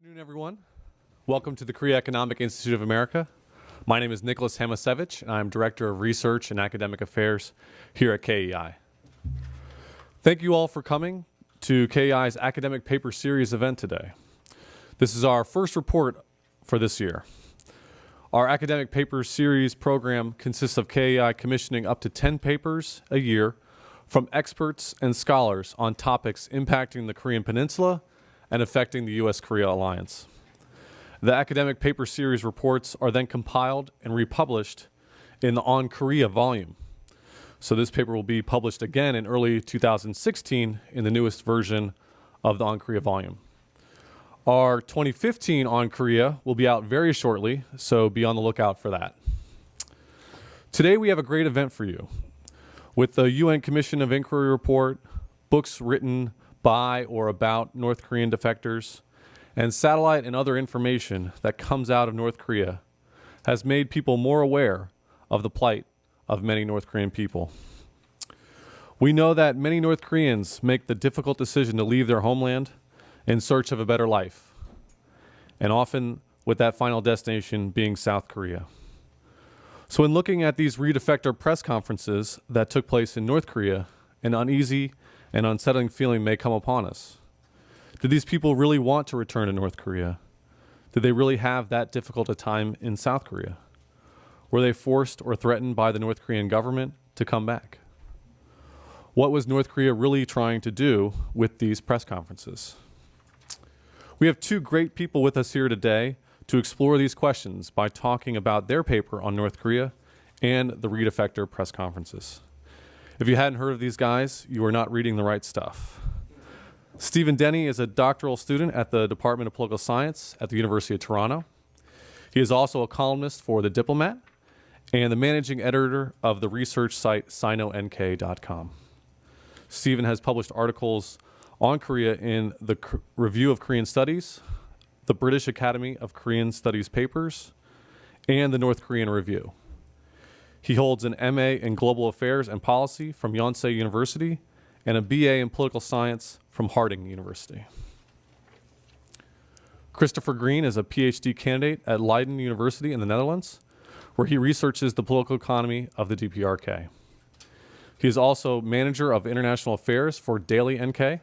Good afternoon, everyone. Welcome to the Korea Economic Institute of America. My name is Nicholas Hamasevich, and I'm Director of Research and Academic Affairs here at KEI. Thank you all for coming to KEI's Academic Paper Series event today. This is our first report for this year. Our Academic Paper Series program consists of KEI commissioning up to 10 papers a year from experts and scholars on topics impacting the Korean Peninsula and affecting the U.S.-Korea alliance. The academic paper series reports are then compiled and republished in the On Korea volume. So this paper will be published again in early 2016 in the newest version of the On Korea volume. Our 2015 On Korea will be out very shortly, so be on the lookout for that. Today we have a great event for you. With the UN Commission of Inquiry report, books written by or about North Korean defectors, and satellite and other information that comes out of North Korea has made people more aware of the plight of many North Korean people. We know that many North Koreans make the difficult decision to leave their homeland in search of a better life, and often with that final destination being South Korea. So in looking at these Re-Defector press conferences that took place in North Korea, an uneasy and unsettling feeling may come upon us. Did these people really want to return to North Korea? Did they really have that difficult a time in South Korea? Were they forced or threatened by the North Korean government to come back? What was North Korea really trying to do with these press conferences? We have two great people with us here today to explore these questions by talking about their paper on North Korea and the Re-Defector press conferences. If you hadn't heard of these guys, you are not reading the right stuff. Stephen Denny is a doctoral student at the Department of Political Science at the University of Toronto. He is also a columnist for The Diplomat and the managing editor of the research site sinonk.com. Stephen has published articles on Korea in the Review of Korean Studies, the British Academy of Korean Studies Papers, and the North Korean Review. He holds an MA in Global Affairs and Policy from Yonsei University and a BA in Political Science from Harding University. Christopher Green is a PhD candidate at Leiden University in the Netherlands, where he researches the political economy of the DPRK. He is also manager of international affairs for Daily NK, a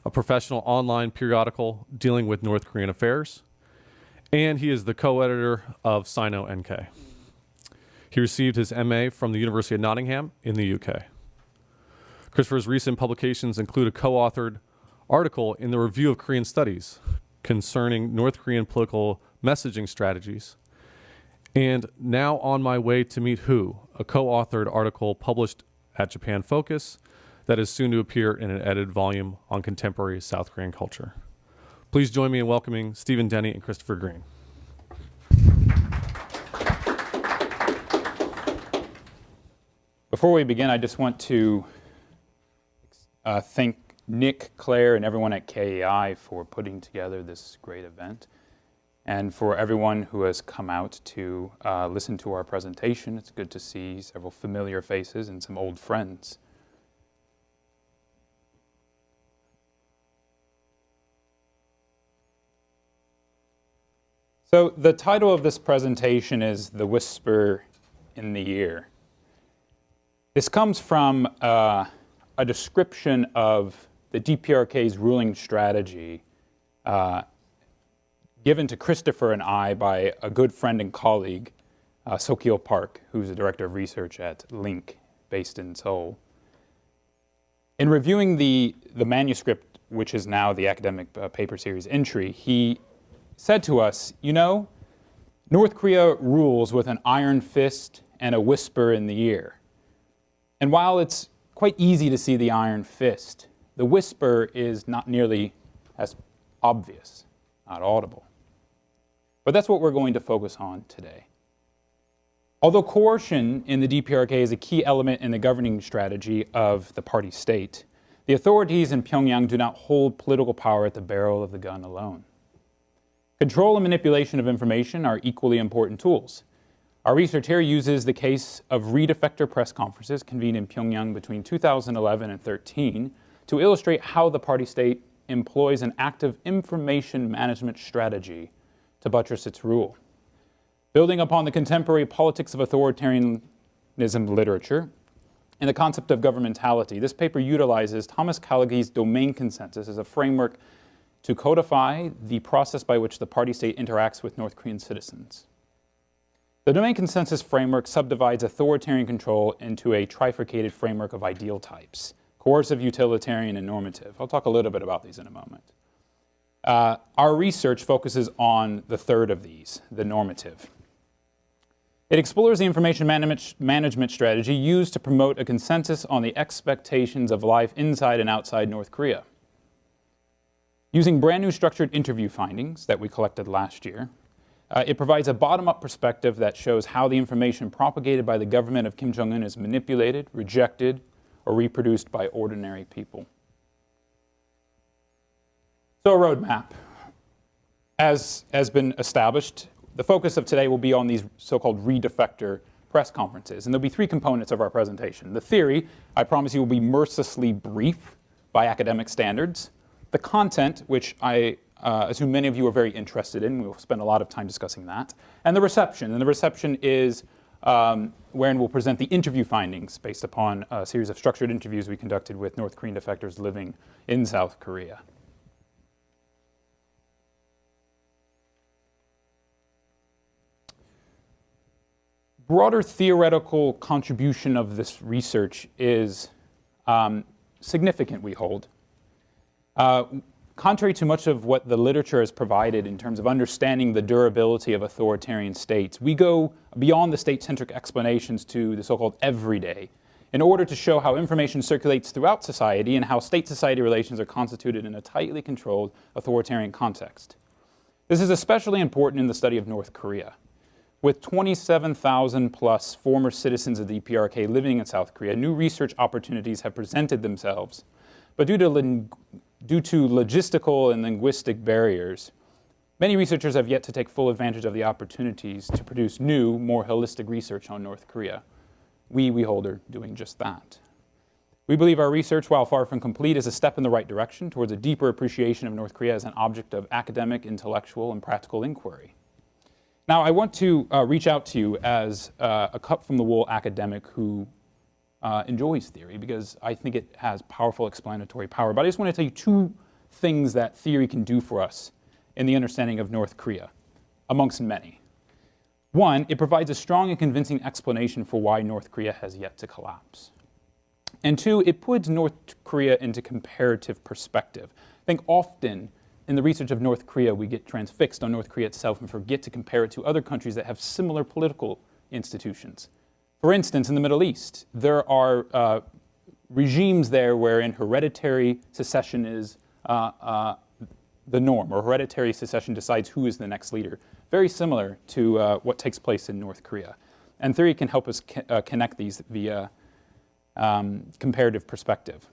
professional online periodical dealing with North Korean affairs, and he is the co-editor of Sino-NK. He received his MA from the University of Nottingham in the UK. Christopher's recent publications include a co-authored article in the Review of Korean Studies concerning North Korean political messaging strategies, and Now on My Way to Meet Who, a co-authored article published at Japan Focus that is soon to appear in an edited volume on contemporary South Korean culture. Please join me in welcoming Stephen Denny and Christopher Green. Before we begin, I just want to thank Nick, Claire, and everyone at KEI for putting together this great event, and for everyone who has come out to listen to our presentation. It's good to see several familiar faces and some old friends. So the title of this presentation is The Whisper in the Ear. This comes from a description of the DPRK's ruling strategy given to Christopher and I by a good friend and colleague, Sokil Park, who's the director of research at Link, based in Seoul. In reviewing the manuscript, which is now the academic paper series entry, he said to us, you know, North Korea rules with an iron fist and a whisper in the ear. And while it's quite easy to see the iron fist, the whisper is not nearly as obvious, not audible. But that's what we're going to focus on today. Although coercion in the DPRK is a key element in the governing strategy of the party state, the authorities in Pyongyang do not hold political power at the barrel of the gun alone. Control and manipulation of information are equally important tools. Our research here uses the case of Re-Defector press conferences convened in Pyongyang between 2011 and 2013 to illustrate how the party state employs an active information management strategy to buttress its rule. Building upon the contemporary politics of authoritarianism literature and the concept of governmentality, this paper utilizes Thomas Callaghan's domain consensus as a framework to codify the process by which the party state interacts with North Korean citizens. The domain consensus framework subdivides authoritarian control into a trifurcated framework of ideal types: coercive, utilitarian, and normative. I'll talk a little bit about these in a moment. Our research focuses on the third of these, the normative. It explores the information management strategy used to promote a consensus on the expectations of life inside and outside North Korea. Using brand new structured interview findings that we collected last year, it provides a bottom-up perspective that shows how the information propagated by the government of Kim Jong-un is manipulated, rejected, or reproduced by ordinary people. So a roadmap. As has been established, the focus of today will be on these so-called Re-Defector press conferences. And there'll be three components of our presentation. The theory, I promise you, will be mercilessly brief by academic standards. The content, which I assume many of you are very interested in. We'll spend a lot of time discussing that. And the reception. And the reception is wherein we'll present the interview findings based upon a series of structured interviews we conducted with North Korean defectors living in South Korea. Broader theoretical contribution of this research is significant, we hold. Contrary to much of what the literature has provided in terms of understanding the durability of authoritarian states, we go beyond the state-centric explanations to the so-called everyday in order to show how information circulates throughout society and how state-society relations are constituted in a tightly controlled authoritarian context. This is especially important in the study of North Korea. With 27,000 plus former citizens of the DPRK living in South Korea, new research opportunities have presented themselves. But due to logistical and linguistic barriers, many researchers have yet to take full advantage of the opportunities to produce new, more holistic research on North Korea. We hold are doing just that. We believe our research, while far from complete, is a step in the right direction towards a deeper appreciation of North Korea as an object of academic, intellectual, and practical inquiry. Now, I want to reach out to you as a cut-from-the-wool academic who enjoys theory, because I think it has powerful explanatory power. But I just want to tell you two things that theory can do for us in the understanding of North Korea, amongst many. One, it provides a strong and convincing explanation for why North Korea has yet to collapse. And two, it puts North Korea into comparative perspective. I think often in the research of North Korea, we get transfixed on North Korea itself and forget to compare it to other countries that have similar political institutions. For instance, in the Middle East, there are regimes there wherein hereditary secession is the norm, or hereditary secession decides who is the next leader. Very similar to what takes place in North Korea. And theory can help us connect these via comparative perspective.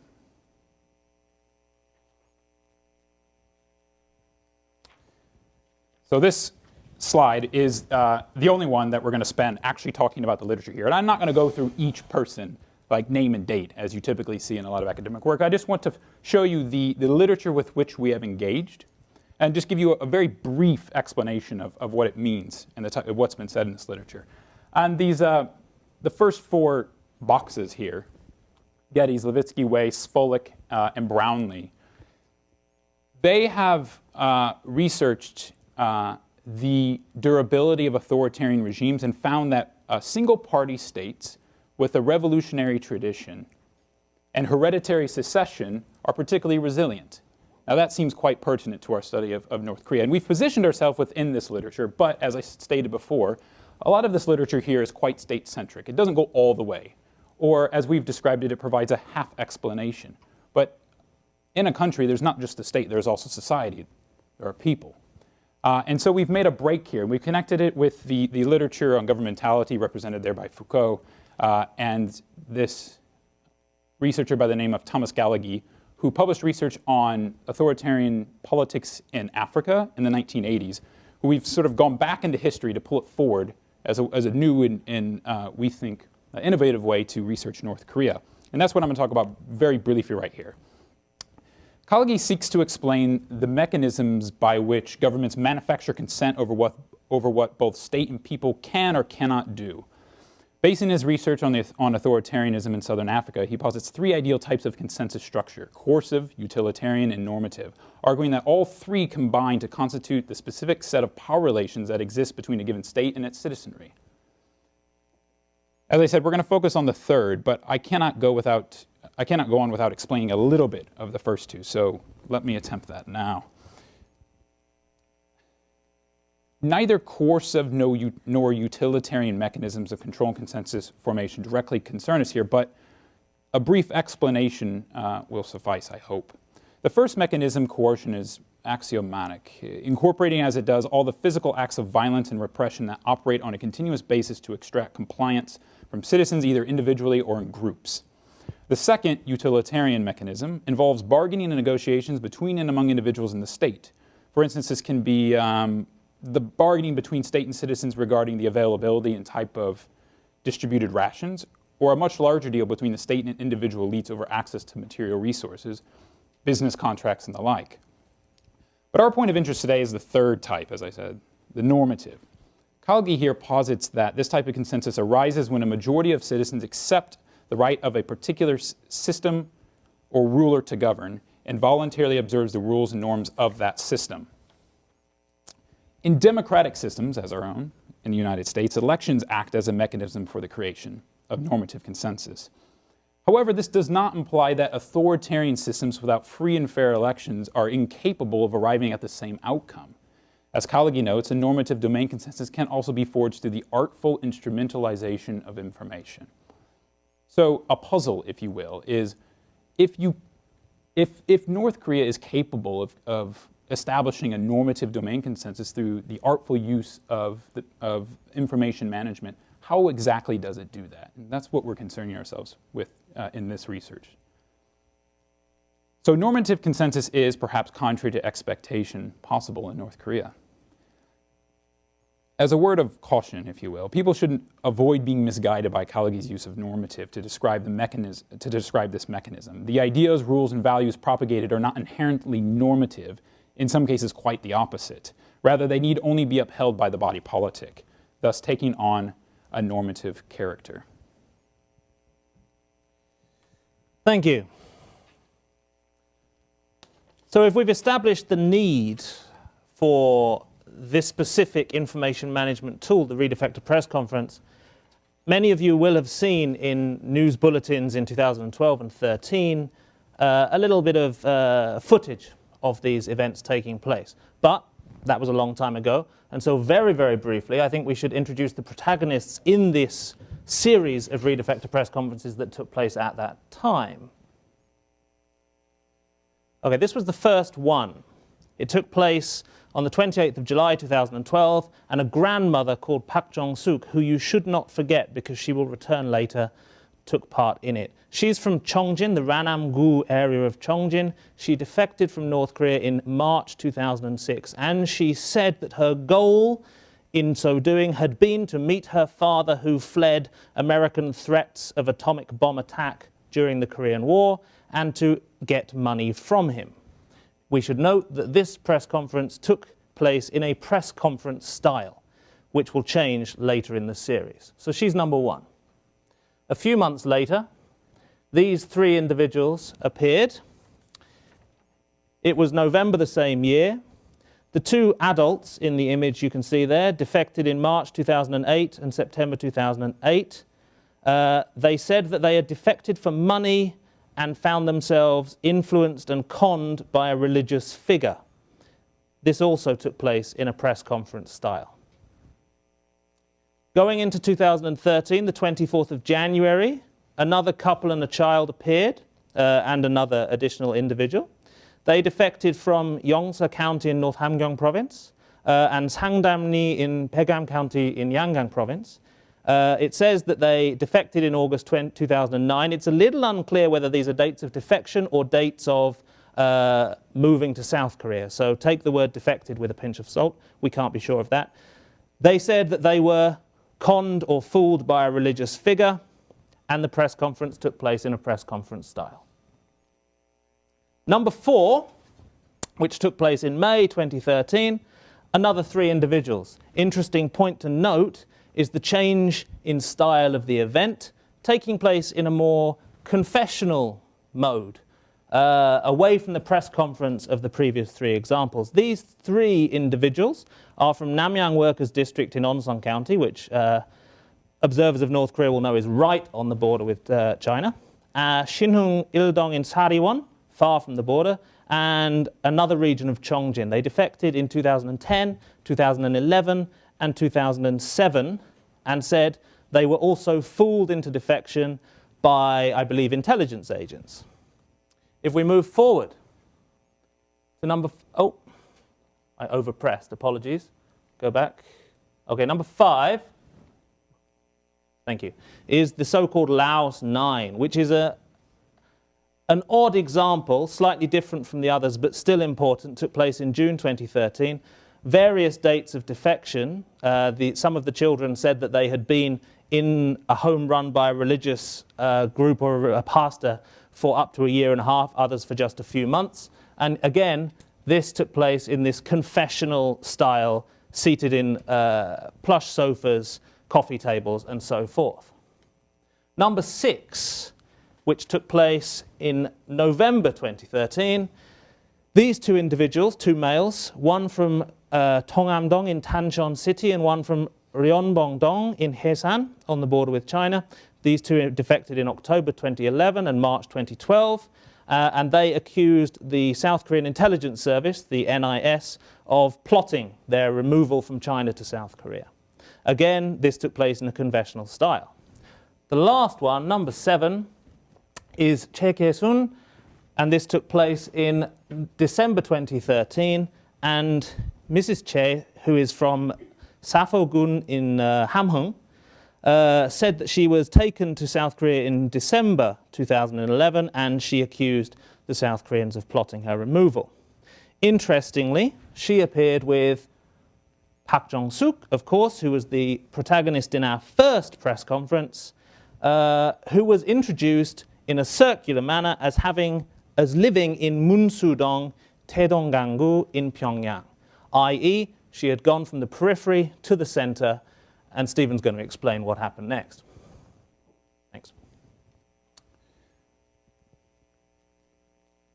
So this slide is the only one that we're going to spend actually talking about the literature here. And I'm not going to go through each person, like name and date, as you typically see in a lot of academic work. I just want to show you the literature with which we have engaged and just give you a very brief explanation of what it means and what's been said in this literature. And these, the first four boxes here, Geddes, Levitsky, Way, Spolik, and Brownlee, they have researched the durability of authoritarian regimes and found that single-party states with a revolutionary tradition and hereditary secession are particularly resilient. Now that seems quite pertinent to our study of North Korea. And we've positioned ourselves within this literature, but as I stated before, a lot of this literature here is quite state-centric. It doesn't go all the way. Or as we've described it, it provides a half explanation. But in a country, there's not just the state, there's also society. There are people. And so we've made a break here. We've connected it with the literature on governmentality represented there by Foucault and this researcher by the name of Thomas Callaghan, who published research on authoritarian politics in Africa in the 1980s, who we've sort of gone back into history to pull it forward as a new and we think, innovative way to research North Korea. And that's what I'm going to talk about very briefly right here. Kalagi seeks to explain the mechanisms by which governments manufacture consent over what both state and people can or cannot do. Basing his research on authoritarianism in southern Africa, he posits three ideal types of consensus structure: coercive, utilitarian, and normative, arguing that all three combine to constitute the specific set of power relations that exist between a given state and its citizenry. As I said, we're going to focus on the third, but I cannot go on without explaining a little bit of the first two, so let me attempt that now. Neither coercive nor utilitarian mechanisms of control and consensus formation directly concern us here, but a brief explanation will suffice, I hope. The first mechanism, coercion, is axiomatic, incorporating as it does all the physical acts of violence and repression that operate on a continuous basis to extract compliance from citizens either individually or in groups. The second, utilitarian mechanism, involves bargaining and negotiations between and among individuals in the state. For instance, this can be the bargaining between state and citizens regarding the availability and type of distributed rations, or a much larger deal between the state and individual elites over access to material resources, business contracts, and the like. But our point of interest today is the third type, as I said, the normative. Kalagi here posits that this type of consensus arises when a majority of citizens accept the right of a particular system or ruler to govern and voluntarily observes the rules and norms of that system. In democratic systems, as our own, in the United States, elections act as a mechanism for the creation of normative consensus. However, this does not imply that authoritarian systems without free and fair elections are incapable of arriving at the same outcome. As Kalagi notes, a normative domain consensus can also be forged through the artful instrumentalization of information. So a puzzle, if you will, is if North Korea is capable of establishing a normative domain consensus through the artful use of information management, how exactly does it do that? And that's what we're concerning ourselves with in this research. So normative consensus is, perhaps contrary to expectation, possible in North Korea. As a word of caution, if you will, people should avoid being misguided by Kalagi's use of normative to describe this mechanism. The ideas, rules, and values propagated are not inherently normative, in some cases quite the opposite. Rather, they need only be upheld by the body politic, thus taking on a normative character. Thank you. So if we've established the need for this specific information management tool, the Re-Defector press conference, many of you will have seen in news bulletins in 2012 and 13 a little bit of footage of these events taking place. But that was a long time ago, and so very, very briefly, I think we should introduce the protagonists in this series of Re-Defector press conferences that took place at that time. Okay, this was the first one. It took place on the 28th of July 2012, and a grandmother called Pak Jong-suk, who you should not forget because she will return later, took part in it. She's from Cheongjin, the Ranam-gu area of Cheongjin. She defected from North Korea in March 2006, and she said that her goal in so doing had been to meet her father, who fled American threats of atomic bomb attack during the Korean War, and to get money from him. We should note that this press conference took place in a press conference style, which will change later in the series. So she's number one. A few months later, these three individuals appeared. It was November the same year. The two adults in the image you can see there defected in March 2008 and September 2008. They said that they had defected for money and found themselves influenced and conned by a religious figure. This also took place in a press conference style. Going into 2013, the 24th of January, another couple and a child appeared, and another additional individual. They defected from Yongsa County in North Hamgyong Province and Sangdamni in Paegam County in Yangon Province. It says that they defected in August 2009. It's a little unclear whether these are dates of defection or dates of moving to South Korea. So take the word defected with a pinch of salt. We can't be sure of that. They said that they were conned or fooled by a religious figure, and the press conference took place in a press conference style. Number 4, which took place in May 2013, another 3 individuals. Interesting point to note is the change in style of the event, taking place in a more confessional mode, away from the press conference of the previous 3 examples. These 3 individuals are from Namyang Workers District in Onsan County, which observers of North Korea will know is right on the border with China. Shinhung Ildong in Sariwon, far from the border, and another region of Chongjin. They defected in 2010, 2011, and 2007, and said they were also fooled into defection by, I believe, intelligence agents. If we move forward to number... Oh, I overpressed. Apologies. Go back. Okay, number 5, thank you, is the so-called Laos 9, which is an odd example, slightly different from the others, but still important. Took place in June 2013. Various dates of defection. Some of the children said that they had been in a home run by a religious group or a pastor for up to a year and a half, others for just a few months. And again, this took place in this confessional style, seated in plush sofas, coffee tables, and so forth. Number 6, which took place in November 2013, these 2 individuals, 2 males, one from Tongam-dong in Tancheon City and one from Ryongbong-dong in Haesan on the border with China. These 2 defected in October 2011 and March 2012, and they accused the South Korean Intelligence Service, the NIS, of plotting their removal from China to South Korea. Again, this took place in a confessional style. The last one, number 7, is Che Kye-sun, and this took place in December 2013, and Mrs. Che, who is from Safo-gun in Hamhung, said that she was taken to South Korea in December 2011, and she accused the South Koreans of plotting her removal. Interestingly, she appeared with Park Jong-suk, of course, who was the protagonist in our first press conference, who was introduced in a circular manner as living in Munsu-dong, Taedong-gang-gu in Pyongyang, i.e., she had gone from the periphery to the center, and Stephen's going to explain what happened next. Thanks.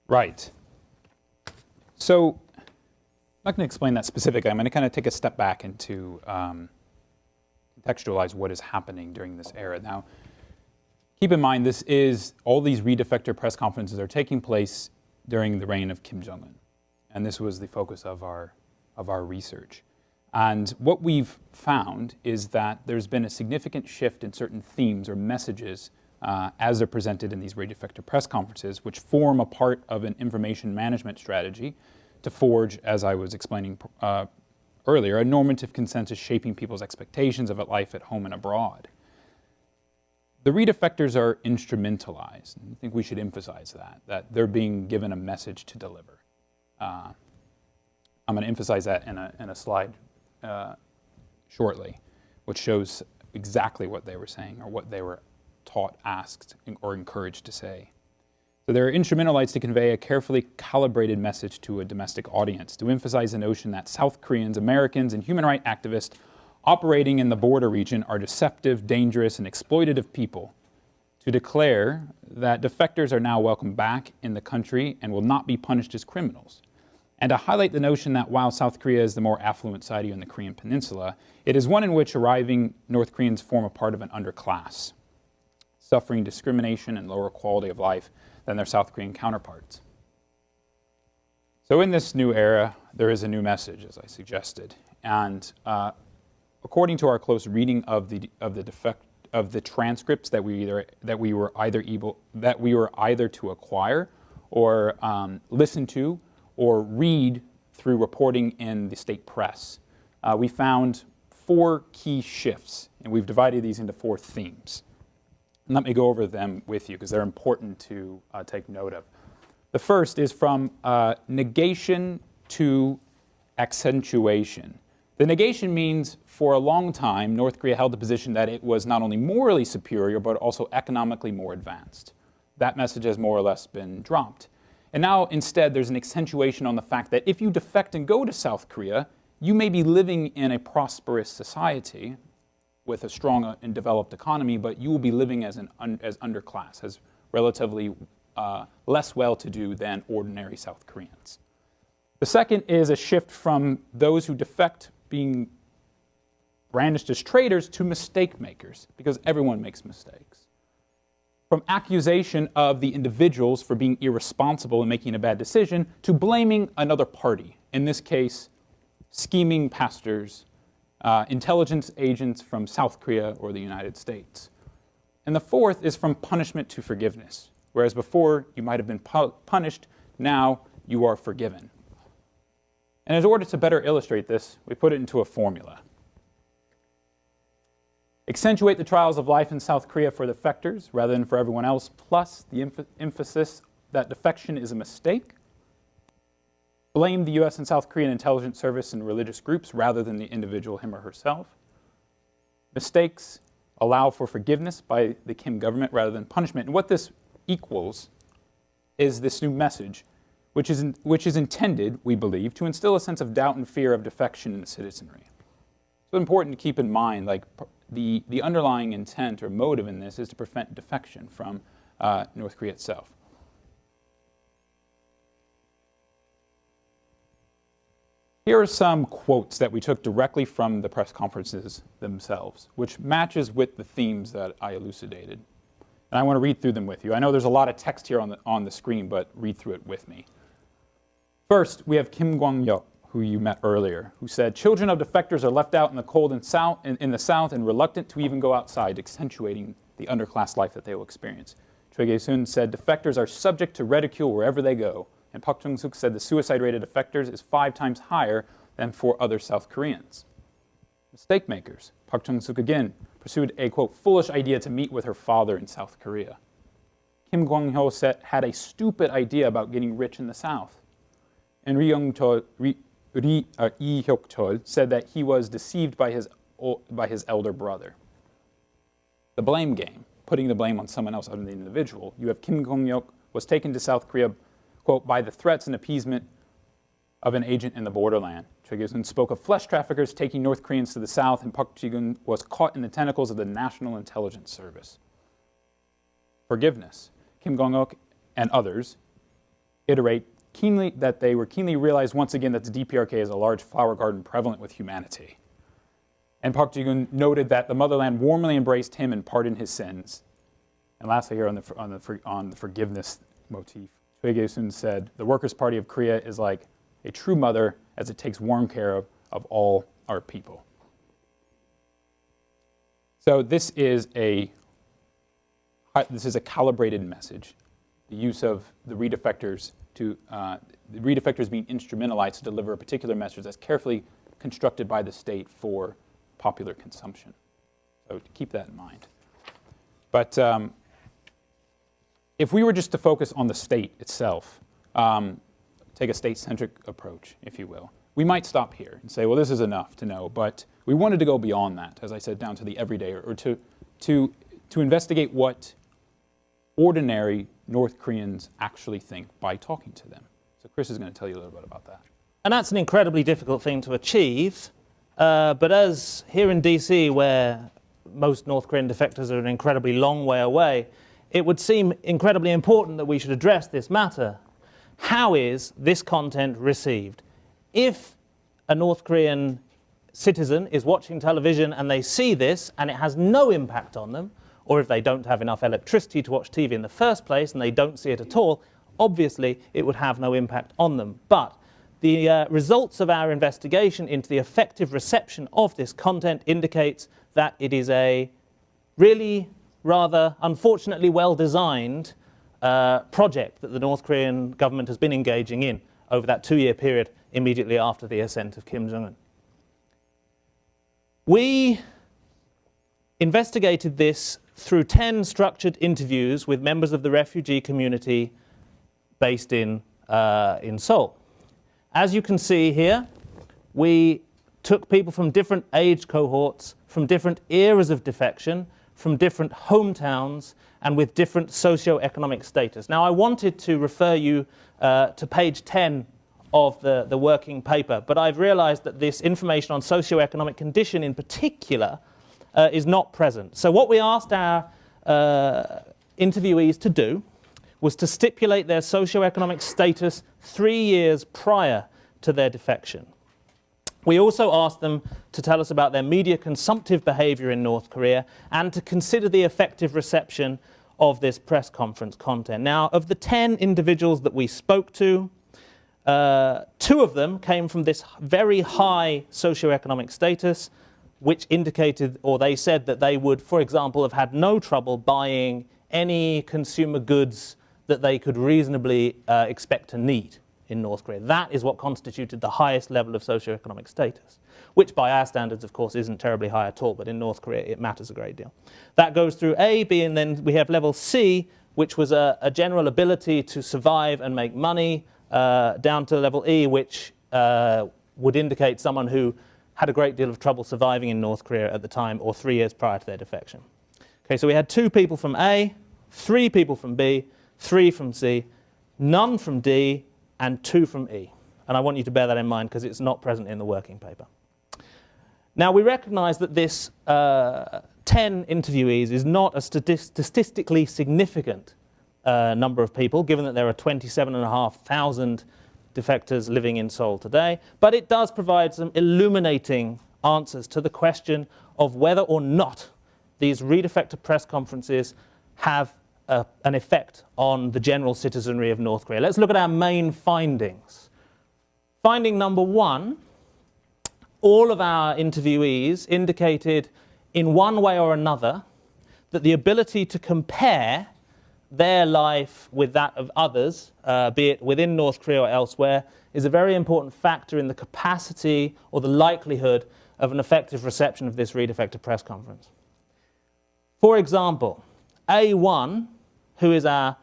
Right. So I'm not going to explain that specifically. I'm going to kind of take a step back and to contextualize what is happening during this era. Now, keep in mind, all these Re-Defector press conferences are taking place during the reign of Kim Jong-un, and this was the focus of our research. And what we've found is that there's been a significant shift in certain themes or messages as they're presented in these Re-Defector press conferences, which form a part of an information management strategy to forge, as I was explaining earlier, a normative consensus shaping people's expectations of a life at home and abroad. The Re-Defectors are instrumentalized, and I think we should emphasize that they're being given a message to deliver. I'm going to emphasize that in a slide shortly, which shows exactly what they were saying or what they were taught, asked, or encouraged to say. So they're instrumentalized to convey a carefully calibrated message to a domestic audience, to emphasize the notion that South Koreans, Americans, and human rights activists operating in the border region are deceptive, dangerous, and exploitative people, to declare that defectors are now welcome back in the country and will not be punished as criminals, and to highlight the notion that while South Korea is the more affluent society in the Korean peninsula, it is one in which arriving North Koreans form a part of an underclass, suffering discrimination and lower quality of life than their South Korean counterparts. So in this new era, there is a new message, as I suggested, and according to our close reading of the transcripts that we were either to acquire or listen to or read through reporting in the state press, we found 4 key shifts, and we've divided these into 4 themes. And let me go over them with you because they're important to take note of. The first is from negation to accentuation. The negation means for a long time, North Korea held the position that it was not only morally superior, but also economically more advanced. That message has more or less been dropped. And now instead there's an accentuation on the fact that if you defect and go to South Korea, you may be living in a prosperous society with a strong and developed economy, but you will be living as underclass, as relatively less well-to-do than ordinary South Koreans. The second is a shift from those who defect being brandished as traitors to mistake makers, because everyone makes mistakes. From accusation of the individuals for being irresponsible and making a bad decision to blaming another party, in this case, scheming pastors, intelligence agents from South Korea or the United States. And the fourth is from punishment to forgiveness, whereas before you might have been punished, now you are forgiven. And in order to better illustrate this, we put it into a formula. Accentuate the trials of life in South Korea for defectors rather than for everyone else, plus the emphasis that defection is a mistake. Blame the US and South Korean intelligence service and religious groups rather than the individual, him or herself. Mistakes allow for forgiveness by the Kim government rather than punishment. And what this equals is this new message, which is intended, we believe, to instill a sense of doubt and fear of defection in the citizenry. So it's important to keep in mind, like, the underlying intent or motive in this is to prevent defection from North Korea itself. Here are some quotes that we took directly from the press conferences themselves, which matches with the themes that I elucidated. And I want to read through them with you. I know there's a lot of text here on the screen, but read through it with me. First, we have Kim Kwang-yeok, who you met earlier, who said, "Children of defectors are left out in the cold in the South and reluctant to even go outside, accentuating the underclass life that they will experience." Choi Gae-sun said, "Defectors are subject to ridicule wherever they go." And Park Jung-suk said, "The suicide rate of defectors is 5 times higher than for other South Koreans." Mistake makers. Park Jung-suk again pursued a, quote, "foolish idea to meet with her father in South Korea." Kim Kwang-ho had a stupid idea about getting rich in the South. And Lee Hyuk-chol said that he was deceived by his elder brother. The blame game, putting the blame on someone else other than the individual. You have Kim Kwang-yeok was taken to South Korea, quote, "by the threats and appeasement of an agent in the borderland." Choi Gae-sun spoke of flesh traffickers taking North Koreans to the South, and Park Ji-gun was caught in the tentacles of the National Intelligence Service. Forgiveness. Kim Kwang-yeok and others iterate that they were keenly realized once again that the DPRK is a large flower garden prevalent with humanity. And Park Ji-gun noted that the motherland warmly embraced him and pardoned his sins. And lastly here on the forgiveness motif, Choi Gae-sun said, "The Workers' Party of Korea is like a true mother as it takes warm care of all our people." So this is a calibrated message. The use of the Re-Defectors being instrumentalized to deliver a particular message that's carefully constructed by the state for popular consumption. So keep that in mind. But if we were just to focus on the state itself, take a state-centric approach, if you will, we might stop here and say, well, this is enough to know. But we wanted to go beyond that, as I said, down to the everyday, or to investigate what ordinary North Koreans actually think by talking to them. So Chris is going to tell you a little bit about that. And that's an incredibly difficult thing to achieve. But as here in DC, where most North Korean defectors are an incredibly long way away, it would seem incredibly important that we should address this matter. How is this content received? If a North Korean citizen is watching television and they see this and it has no impact on them, or if they don't have enough electricity to watch TV in the first place and they don't see it at all, obviously it would have no impact on them. But the results of our investigation into the effective reception of this content indicates that it is a really rather unfortunately well-designed project that the North Korean government has been engaging in over that 2-year period immediately after the ascent of Kim Jong-un. We investigated this through 10 structured interviews with members of the refugee community based in Seoul. As you can see here, we took people from different age cohorts, from different eras of defection, from different hometowns and with different socio-economic status. Now, I wanted to refer you to page 10 of the working paper, but I've realized that this information on socio-economic condition in particular is not present. So what we asked our interviewees to do was to stipulate their socio-economic status 3 years prior to their defection. We also asked them to tell us about their media consumptive behavior in North Korea and to consider the effective reception of this press conference content. Now, of the 10 individuals that we spoke to, 2 of them came from this very high socioeconomic status, which indicated, or they said that they would, for example, have had no trouble buying any consumer goods that they could reasonably expect to need in North Korea. That is what constituted the highest level of socioeconomic status, which by our standards, of course, isn't terribly high at all, but in North Korea it matters a great deal. That goes through A, B, and then we have level C, which was a general ability to survive and make money, down to level E, which would indicate someone who had a great deal of trouble surviving in North Korea at the time or 3 years prior to their defection. Okay, so we had 2 people from A, 3 people from B, 3 from C, none from D, and 2 from E. And I want you to bear that in mind because it's not present in the working paper. Now, we recognize that this 10 interviewees is not a statistically significant number of people, given that there are 27,500 defectors living in Seoul today, but it does provide some illuminating answers to the question of whether or not these Re-Defector press conferences have an effect on the general citizenry of North Korea. Let's look at our main findings. Finding number 1, all of our interviewees indicated in one way or another that the ability to compare their life with that of others, be it within North Korea or elsewhere, is a very important factor in the capacity or the likelihood of an effective reception of this Re-Defector press conference. For example, A1, who is our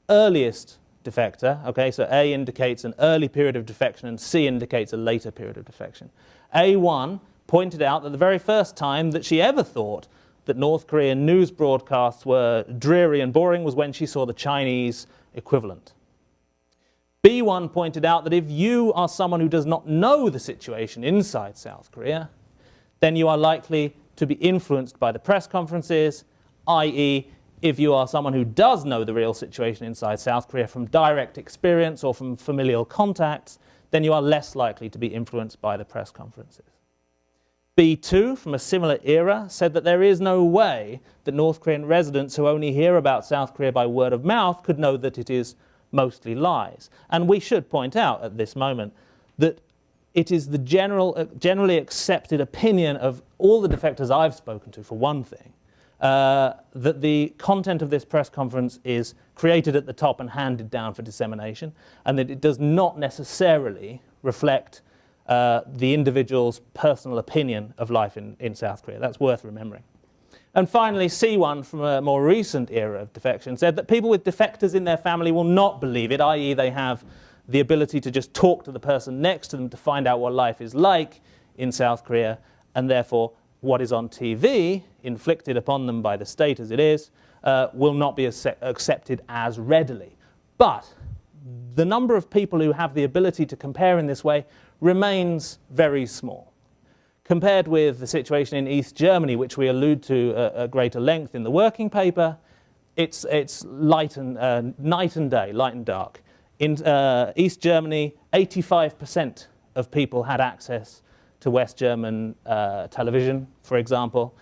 earliest defector, okay, so A indicates an early period of defection and C indicates a later period of defection. A1 pointed out that the very first time that she ever thought that North Korean news broadcasts were dreary and boring was when she saw the Chinese equivalent. B1 pointed out that if you are someone who does not know the situation inside South Korea, then you are likely to be influenced by the press conferences, i.e., if you are someone who does know the real situation inside South Korea from direct experience or from familial contacts, then you are less likely to be influenced by the press conferences. B2, from a similar era, said that there is no way that North Korean residents who only hear about South Korea by word of mouth could know that it is mostly lies. And we should point out at this moment that it is the generally accepted opinion of all the defectors I've spoken to, for one thing, that the content of this press conference is created at the top and handed down for dissemination, and that it does not necessarily reflect the individual's personal opinion of life in South Korea. That's worth remembering. And finally, C1, from a more recent era of defection, said that people with defectors in their family will not believe it, i.e. they have the ability to just talk to the person next to them to find out what life is like in South Korea, and therefore what is on TV, inflicted upon them by the state as it is, will not be accepted as readily. But the number of people who have the ability to compare in this way remains very small. Compared with the situation in East Germany, which we allude to at greater length in the working paper, it's night and day, light and dark. In East Germany, 85% of people had access to West German television, for example.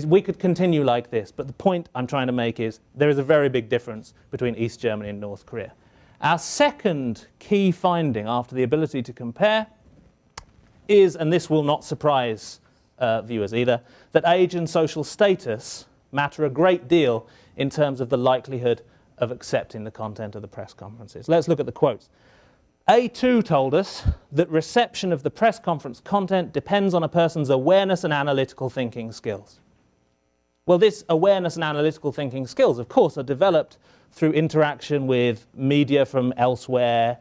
We could continue like this, but the point I'm trying to make is there is a very big difference between East Germany and North Korea. Our second key finding after the ability to compare is, and this will not surprise viewers either, that age and social status matter a great deal in terms of the likelihood of accepting the content of the press conferences. Let's look at the quotes. A2 told us that reception of the press conference content depends on a person's awareness and analytical thinking skills. Well, this awareness and analytical thinking skills, of course, are developed through interaction with media from elsewhere,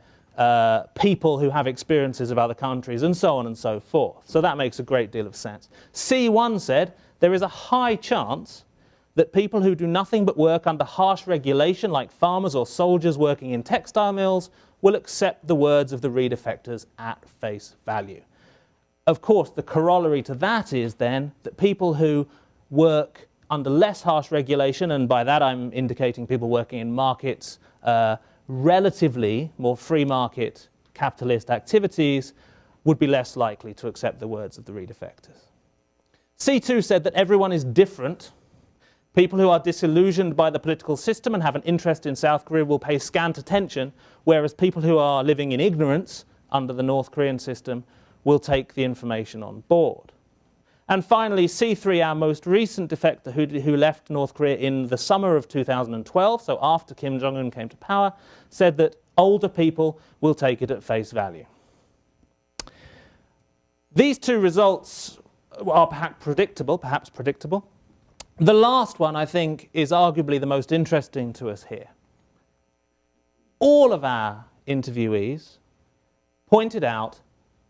people who have experiences of other countries, and so on and so forth. So that makes a great deal of sense. C1 said there is a high chance that people who do nothing but work under harsh regulation, like farmers or soldiers working in textile mills, will accept the words of the Re-Defectors at face value. Of course, the corollary to that is then that people who work under less harsh regulation, and by that I'm indicating people working in markets, relatively more free market capitalist activities, would be less likely to accept the words of the Re-Defectors. C2 said that everyone is different. People who are disillusioned by the political system and have an interest in South Korea will pay scant attention, whereas people who are living in ignorance under the North Korean system will take the information on board. And finally, C3, our most recent defector who left North Korea in the summer of 2012, so after Kim Jong-un came to power, said that older people will take it at face value. These two results are perhaps predictable. The last one, I think, is arguably the most interesting to us here. All of our interviewees pointed out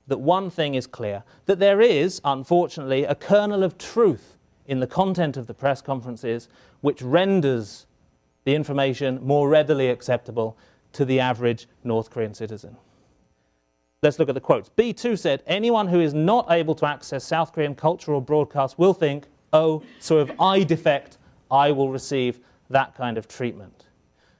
that one thing is clear, that there is, unfortunately, a kernel of truth in the content of the press conferences which renders the information more readily acceptable to the average North Korean citizen. Let's look at the quotes. B2 said, anyone who is not able to access South Korean culture or broadcast will think, oh, so if I defect, I will receive that kind of treatment.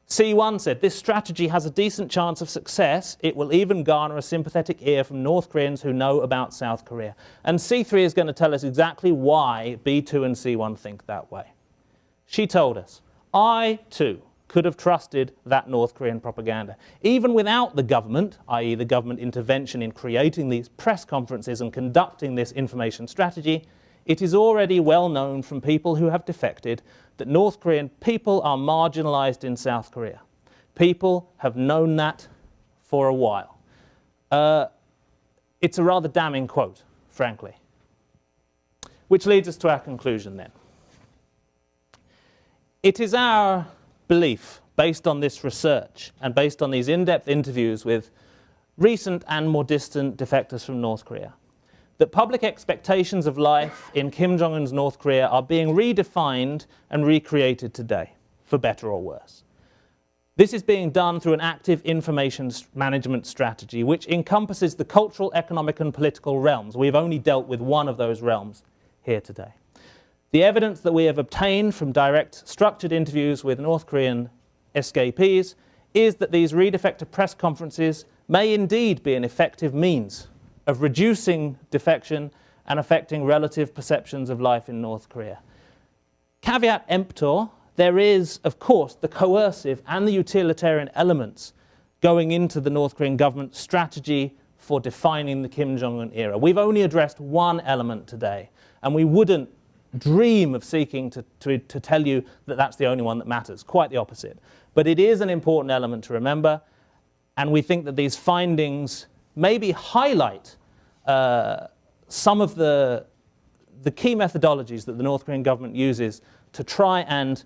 C1 said, this strategy has a decent chance of success. It will even garner a sympathetic ear from North Koreans who know about South Korea. And C3 is going to tell us exactly why B2 and C1 think that way. She told us, I, too, could have trusted that North Korean propaganda. Even without the government, i.e. the government intervention in creating these press conferences and conducting this information strategy, it is already well known from people who have defected that North Korean people are marginalized in South Korea. People have known that for a while. It's a rather damning quote, frankly. Which leads us to our conclusion then. It is our belief, based on this research and based on these in-depth interviews with recent and more distant defectors from North Korea, that public expectations of life in Kim Jong-un's North Korea are being redefined and recreated today, for better or worse. This is being done through an active information management strategy which encompasses the cultural, economic and political realms. We've only dealt with one of those realms here today. The evidence that we have obtained from direct structured interviews with North Korean escapees is that these Re-Defector press conferences may indeed be an effective means of reducing defection and affecting relative perceptions of life in North Korea. Caveat emptor, there is, of course, the coercive and the utilitarian elements going into the North Korean government strategy for defining the Kim Jong-un era. We've only addressed one element today, and we wouldn't dream of seeking to tell you that that's the only one that matters. Quite the opposite. But it is an important element to remember, and we think that these findings maybe highlight some of the key methodologies that the North Korean government uses to try and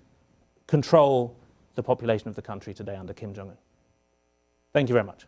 control the population of the country today under Kim Jong-un. Thank you very much.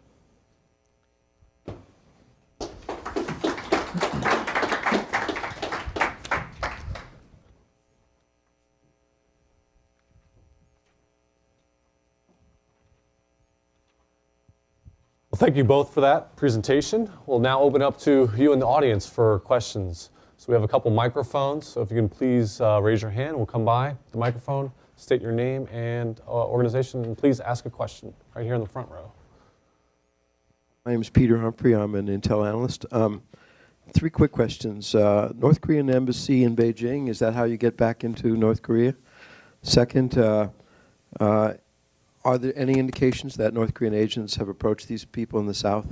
Well, thank you both for that presentation. We'll now open up to you in the audience for questions. So we have a couple microphones, so if you can please raise your hand, we'll come by the microphone, state your name and organization, and please ask a question right here in the front row. My name is Peter Humphrey. I'm an Intel analyst. 3 quick questions. North Korean embassy in Beijing, is that how you get back into North Korea? Second, are there any indications that North Korean agents have approached these people in the South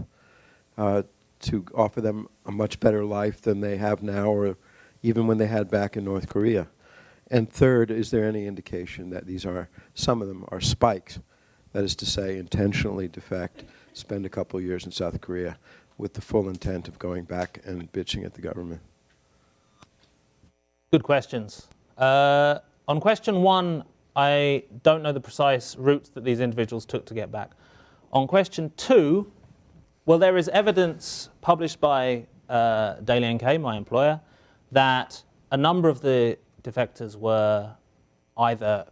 to offer them a much better life than they have now or even when they had back in North Korea? And third, is there any indication that some of them are spikes, that is to say, intentionally defect, spend a couple of years in South Korea with the full intent of going back and bitching at the government? Good questions. On question 1, I don't know the precise routes that these individuals took to get back. On question 2, well, there is evidence published by Daily NK, my employer, that a number of the defectors were either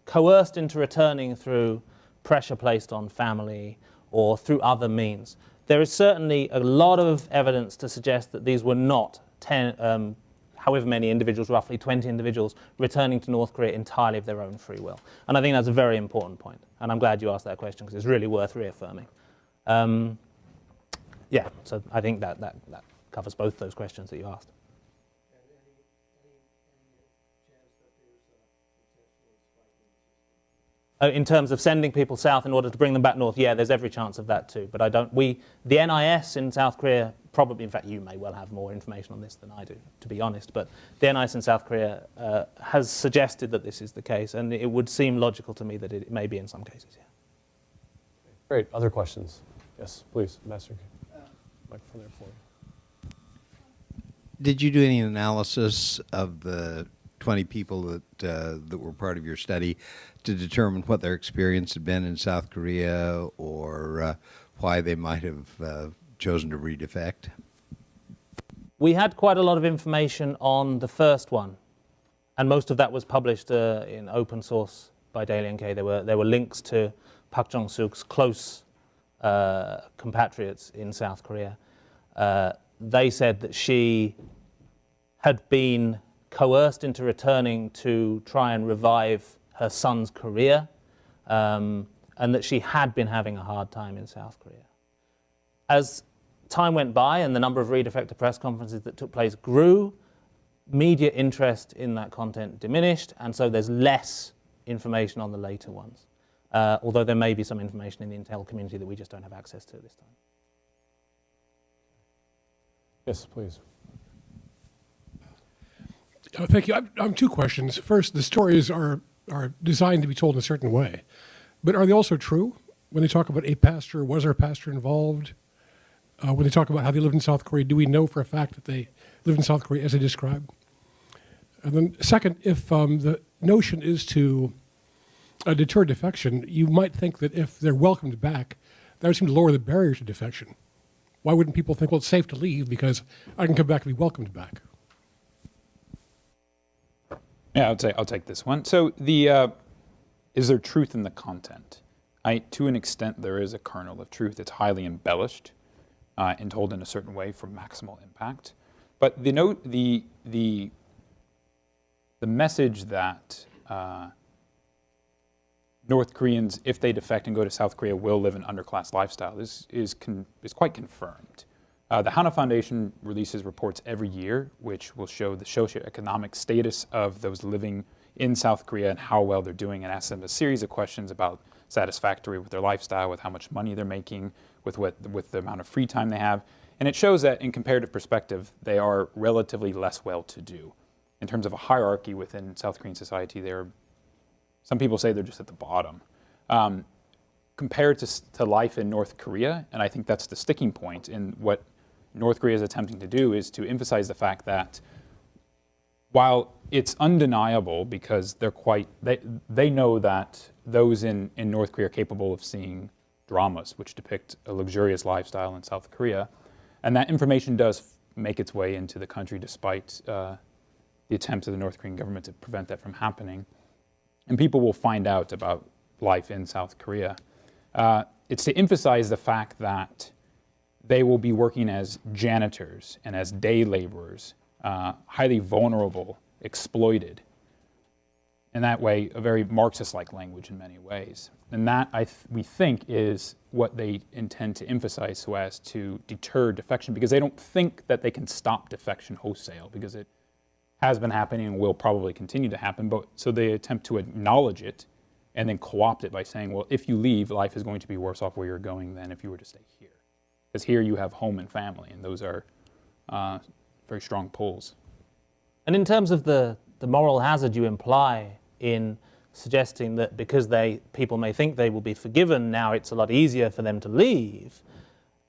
coerced into returning through pressure placed on family or through other means. There is certainly a lot of evidence to suggest that these were not 10, however many individuals, roughly 20 individuals, returning to North Korea entirely of their own free will. And I think that's a very important point. And I'm glad you asked that question because it's really worth reaffirming. Yeah, so I think that covers both those questions that you asked. In terms of sending people south in order to bring them back north, yeah, there's every chance of that too. But the NIS in South Korea, probably, in fact, you may well have more information on this than I do, to be honest. But the NIS in South Korea has suggested that this is the case, and it would seem logical to me that it may be in some cases, yeah. Great. Other questions? Yes, please, Ambassador. Microphone there for you. Did you do any analysis of the 20 people that were part of your study to determine what their experience had been in South Korea or why they might have chosen to re-defect? We had quite a lot of information on the first one, and most of that was published in open source by Daily NK. There were links to Park Jong-suk's close compatriots in South Korea. They said that she had been coerced into returning to try and revive her son's career, and that she had been having a hard time in South Korea. As time went by and the number of Re-Defector press conferences that took place grew, media interest in that content diminished, and so there's less information on the later ones. Although there may be some information in the intel community that we just don't have access to this time. Yes, please. Thank you. I have two questions. First, the stories are designed to be told in a certain way, but are they also true? When they talk about a pastor, was there a pastor involved? When they talk about how they lived in South Korea, do we know for a fact that they lived in South Korea as they described? And then second, if the notion is to deter defection, you might think that if they're welcomed back, that would seem to lower the barriers to defection. Why wouldn't people think, well, it's safe to leave because I can come back and be welcomed back? Yeah, I'll take this one. So is there truth in the content? To an extent, there is a kernel of truth. It's highly embellished and told in a certain way for maximal impact. But the message that North Koreans, if they defect and go to South Korea, will live an underclass lifestyle is quite confirmed. The Hana Foundation releases reports every year which will show the socioeconomic status of those living in South Korea and how well they're doing, and ask them a series of questions about satisfactory with their lifestyle, with how much money they're making, with the amount of free time they have. And it shows that in comparative perspective, they are relatively less well-to-do. In terms of a hierarchy within South Korean society, some people say they're just at the bottom. Compared to life in North Korea, and I think that's the sticking point in what North Korea is attempting to do, is to emphasize the fact that while it's undeniable because they know that those in North Korea are capable of seeing dramas which depict a luxurious lifestyle in South Korea, and that information does make its way into the country despite the attempts of the North Korean government to prevent that from happening. And people will find out about life in South Korea. It's to emphasize the fact that they will be working as janitors and as day laborers, highly vulnerable, exploited. In that way, a very Marxist-like language in many ways. And that, we think, is what they intend to emphasize so as to deter defection, because they don't think that they can stop defection wholesale, because it has been happening and will probably continue to happen. But so they attempt to acknowledge it and then co-opt it by saying, well, if you leave, life is going to be worse off where you're going than if you were to stay here. Because here you have home and family, and those are very strong pulls. And in terms of the moral hazard you imply in suggesting that because people may think they will be forgiven, now it's a lot easier for them to leave,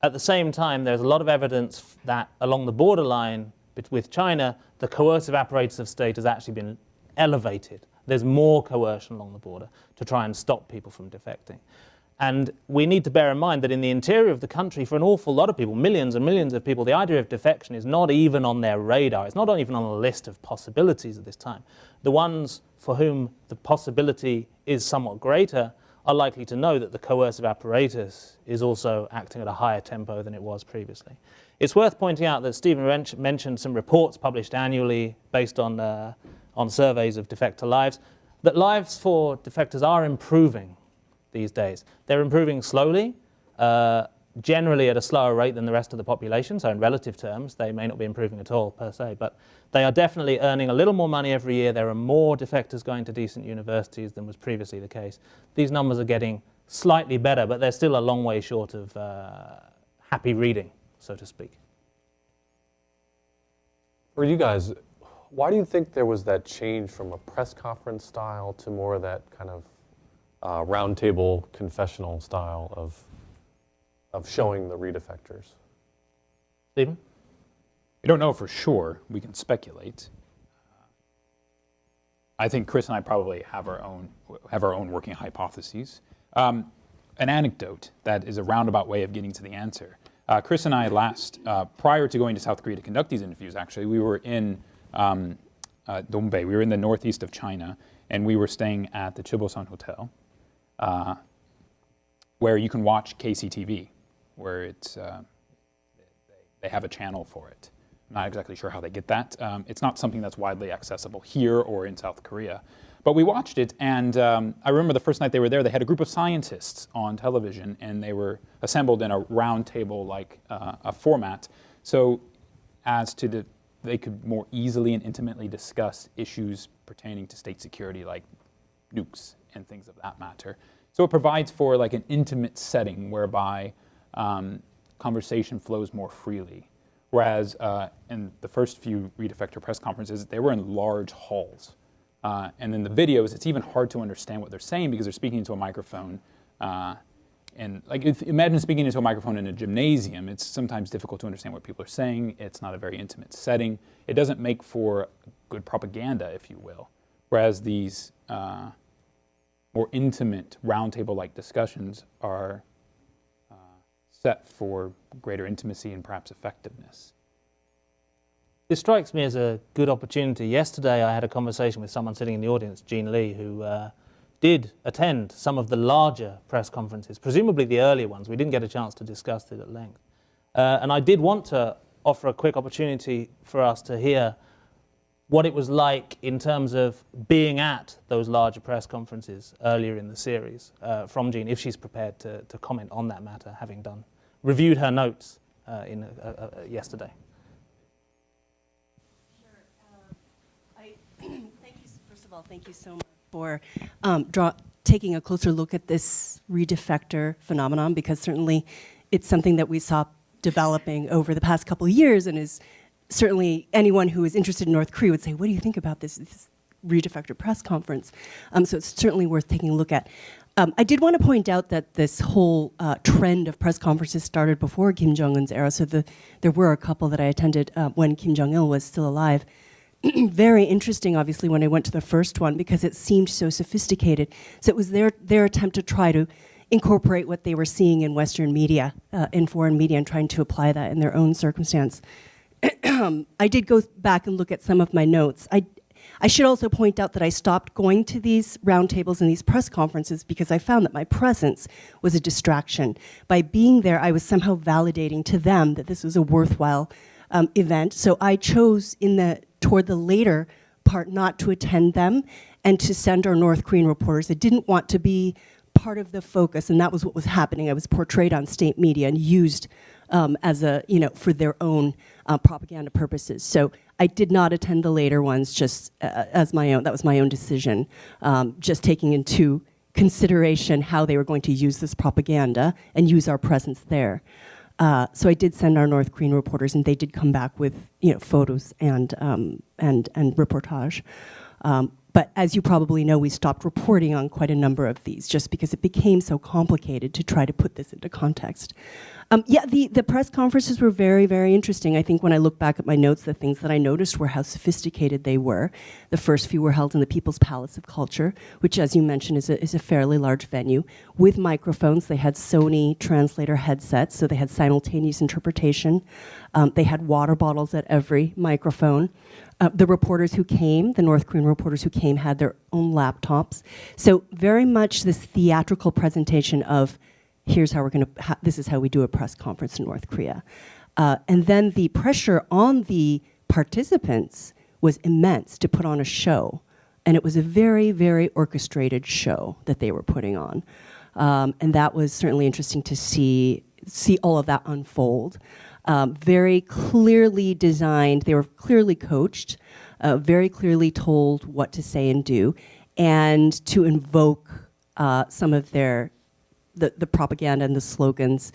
at the same time, there's a lot of evidence that along the borderline with China, the coercive apparatus of state has actually been elevated. There's more coercion along the border to try and stop people from defecting. And we need to bear in mind that in the interior of the country, for an awful lot of people, millions and millions of people, the idea of defection is not even on their radar. It's not even on a list of possibilities at this time. The ones for whom the possibility is somewhat greater are likely to know that the coercive apparatus is also acting at a higher tempo than it was previously. It's worth pointing out that Stephen mentioned some reports published annually based on surveys of defector lives, that lives for defectors are improving these days. They're improving slowly, generally at a slower rate than the rest of the population, so in relative terms they may not be improving at all per se, but they are definitely earning a little more money every year. There are more defectors going to decent universities than was previously the case. These numbers are getting slightly better, but they're still a long way short of happy reading, so to speak. For you guys, why do you think there was that change from a press conference style to more of that kind of roundtable confessional style of showing the Re-Defectors? Stephen? We don't know for sure. We can speculate. I think Chris and I probably have our own working hypotheses. An anecdote that is a roundabout way of getting to the answer. Chris and I prior to going to South Korea to conduct these interviews, actually, we were in Dongbei. We were in the northeast of China, and we were staying at the Chibosan Hotel, where you can watch KCTV, where it's they have a channel for it. I'm not exactly sure how they get that. It's not something that's widely accessible here or in South Korea. But we watched it, and I remember the first night they were there, they had a group of scientists on television, and they were assembled in a round table-like a format, so as to they could more easily and intimately discuss issues pertaining to state security, like nukes and things of that matter. So it provides for like an intimate setting whereby conversation flows more freely. Whereas in the first few Re-Defector press conferences, they were in large halls. And in the videos, it's even hard to understand what they're saying because they're speaking into a microphone. And like, imagine speaking into a microphone in a gymnasium. It's sometimes difficult to understand what people are saying. It's not a very intimate setting. It doesn't make for good propaganda, if you will. Whereas these more intimate roundtable-like discussions are set for greater intimacy and perhaps effectiveness. This strikes me as a good opportunity. Yesterday I had a conversation with someone sitting in the audience, Jean Lee, who did attend some of the larger press conferences, presumably the earlier ones. We didn't get a chance to discuss it at length. And I did want to offer a quick opportunity for us to hear what it was like in terms of being at those larger press conferences earlier in the series from Jean, if she's prepared to comment on that matter, having reviewed her notes yesterday. Thank you so much for taking a closer look at this Re-Defector phenomenon, because certainly it's something that we saw developing over the past couple of years, and is certainly anyone who is interested in North Korea would say, what do you think about this Re-Defector press conference? So it's certainly worth taking a look at. I did want to point out that this whole trend of press conferences started before Kim Jong-un's era, so there were a couple that I attended when Kim Jong-il was still alive. Very interesting, obviously, when I went to the first one, because it seemed so sophisticated. So it was their attempt to try to incorporate what they were seeing in Western media, in foreign media, and trying to apply that in their own circumstance. I did go back and look at some of my notes. I should also point out that I stopped going to these roundtables and these press conferences because I found that my presence was a distraction. By being there, I was somehow validating to them that this was a worthwhile event. So I chose toward the later part not to attend them and to send our North Korean reporters. I didn't want to be part of the focus, and that was what was happening. I was portrayed on state media and used as for their own propaganda purposes. So I did not attend the later ones just as my own. That was my own decision, just taking into consideration how they were going to use this propaganda and use our presence there. So I did send our North Korean reporters, and they did come back with photos and reportage. But as you probably know, we stopped reporting on quite a number of these just because it became so complicated to try to put this into context. Yeah, the press conferences were very, very interesting. I think when I look back at my notes, the things that I noticed were how sophisticated they were. The first few were held in the People's Palace of Culture, which, as you mentioned, is a fairly large venue, with microphones. They had Sony translator headsets, so they had simultaneous interpretation. They had water bottles at every microphone. The reporters who came, the North Korean reporters who came, had their own laptops. So very much this theatrical presentation of, here's how we're going to, this is how we do a press conference in North Korea. And then the pressure on the participants was immense to put on a show. And it was a very, very orchestrated show that they were putting on. And that was certainly interesting to see all of that unfold. Very clearly designed, they were clearly coached, very clearly told what to say and do, and to invoke some of the propaganda and the slogans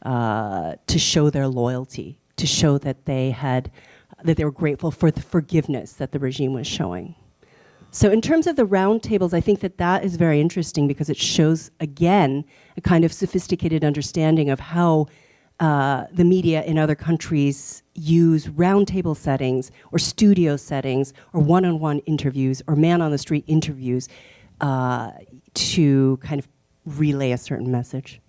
to show their loyalty, to show that they were grateful for the forgiveness that the regime was showing. So in terms of the roundtables, I think that is very interesting because it shows, again, a kind of sophisticated understanding of how the media in other countries use roundtable settings or studio settings or one-on-one interviews or man-on-the-street interviews to kind of relay a certain message.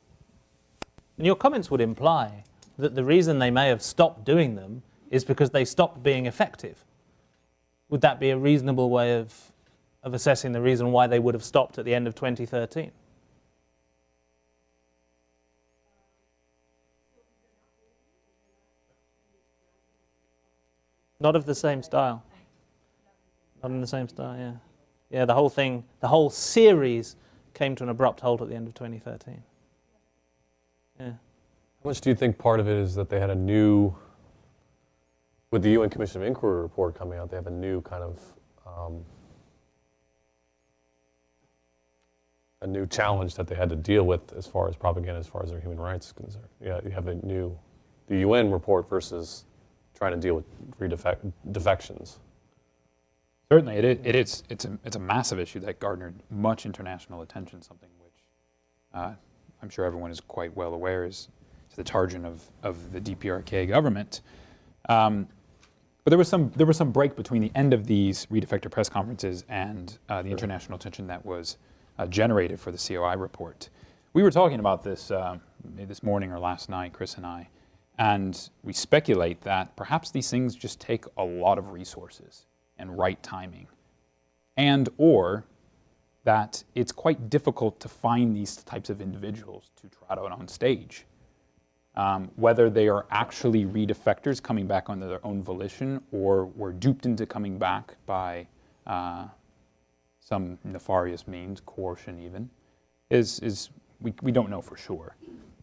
And your comments would imply that the reason they may have stopped doing them is because they stopped being effective. Would that be a reasonable way of assessing the reason why they would have stopped at the end of 2013? Not of the same style. Not in the same style, yeah. Yeah, the whole thing, the whole series came to an abrupt halt at the end of 2013. Yeah. How much do you think part of it is that they had a new, with the UN Commission of Inquiry report coming out, they have a new kind of, a new challenge that they had to deal with as far as propaganda, as far as their human rights is concerned. Yeah, you have the UN report versus trying to deal with defections. Certainly, it's a massive issue that garnered much international attention, something which I'm sure everyone is quite well aware is the target of the DPRK government. But there was some break between the end of these Re-Defector press conferences and the international attention that was generated for the COI report. We were talking about this this morning or last night, Chris and I, and we speculate that perhaps these things just take a lot of resources and right timing, and or that it's quite difficult to find these types of individuals to trot out on stage. Whether they are actually re-defectors coming back under their own volition or were duped into coming back by some nefarious means, coercion even, we don't know for sure.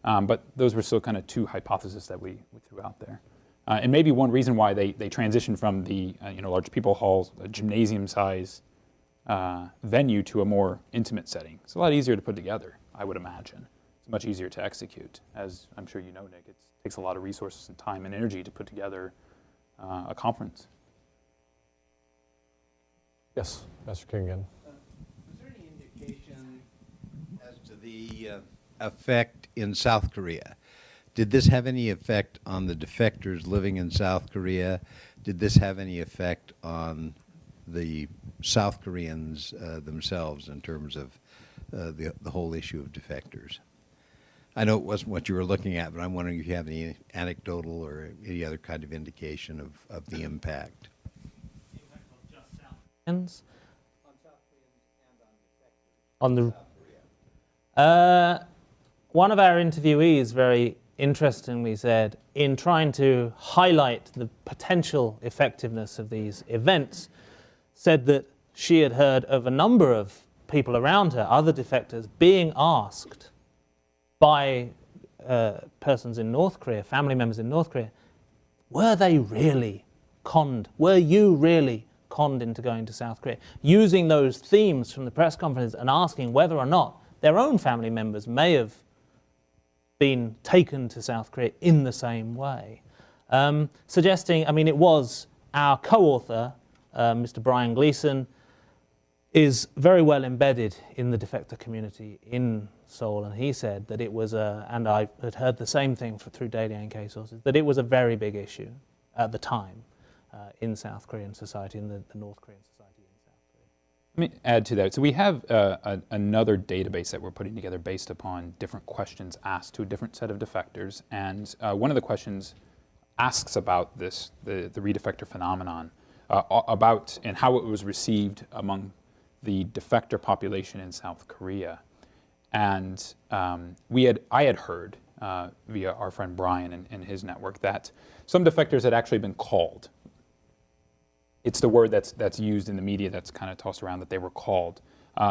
But those were still kind of two hypotheses that we threw out there. And maybe one reason why they transitioned from the large people halls, a gymnasium-size venue to a more intimate setting. It's a lot easier to put together, I would imagine. It's much easier to execute. As I'm sure you know, Nick, it takes a lot of resources and time and energy to put together a conference. Yes, Master King again. Was there any indication as to the effect in South Korea? Did this have any effect on the defectors living in South Korea? Did this have any effect on the South Koreans themselves in terms of the whole issue of defectors? I know it wasn't what you were looking at, but I'm wondering if you have any anecdotal or any other kind of indication of the impact. The impact on just South Koreans? On South Koreans and on defectors. On the one of our interviewees very interestingly said, in trying to highlight the potential effectiveness of these events, said that she had heard of a number of people around her, other defectors, being asked by persons in North Korea, family members in North Korea, were they really conned? Were you really conned into going to South Korea? Using those themes from the press conference and asking whether or not their own family members may have been taken to South Korea in the same way. Suggesting, I mean, it was our co-author, Mr. Brian Gleason, is very well embedded in the defector community in Seoul, and he said that it was and I had heard the same thing through daily NK sources, that it was a very big issue at the time in South Korean society, in the North Korean society in South Korea. Let me add to that. So we have another database that we're putting together based upon different questions asked to a different set of defectors, and one of the questions asks about this, the re-defector phenomenon, about and how it was received among the defector population in South Korea. And I had heard via our friend Brian and his network that some defectors had actually been called. It's the word that's used in the media that's kind of tossed around, that they were called,